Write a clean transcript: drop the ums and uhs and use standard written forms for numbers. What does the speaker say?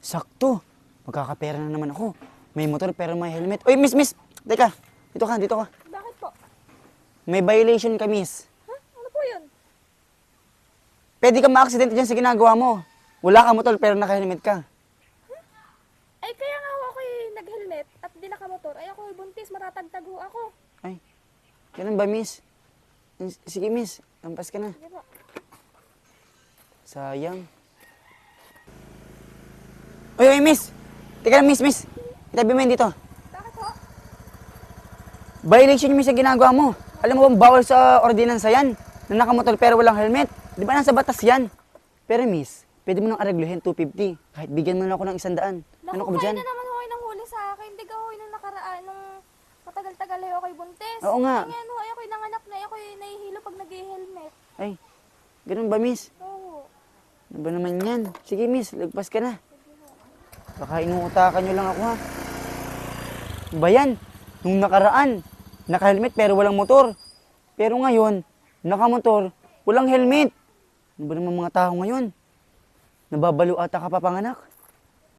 Sakto. Magkakapera na naman ako. May motor pero may helmet. Uy, miss! Teka, dito ka. Bakit po? May violation ka, miss. Ha? Ano po yun? Pwede ka ma-aksidente dyan sa ginagawa mo. Wala ka motor pero naka-helmet ka. Ay, kaya nga ho ako'y nag-helmet at di nakamotor. Ay, ako'y buntis, matatagtag ho ako. Ay, ganun ba, miss? Sige, miss. Lampas ka na. Sige po. Sayang. Uy, miss! Teka lang, miss. Itabi mo yun dito. Bakit ho? Violation yung miss sa ginagawa mo. Alam mo bang bawal sa ordinansa yan? Na nakamotor pero walang helmet. Di ba nasa batas yan? Pero miss, pwede mo nang aragluhin 250. Kahit bigyan mo na ako ng 100. Ano ka ba Naku, dyan? kayo na naman ho kayo nang huli sa akin. Di ka ho nung nakaraan, nung matagal-tagal ay ako'y buntis. Oo nga. Ay, ngayon ho, ay ako'y nanganak na, ay ako'y nahihilo pag nag-helmet. Ay, ganun ba, miss? Oo. Ano ba naman yan? Sige, miss, lagpas ka na. Baka inuutakan nyo lang ako, ha? Ano ba yan? Nung nakaraan, naka-helmet pero walang motor. Pero ngayon, nakamotor, walang helmet. Ano ba naman mga tao ngayon? Nababalo ata ka pa panganak?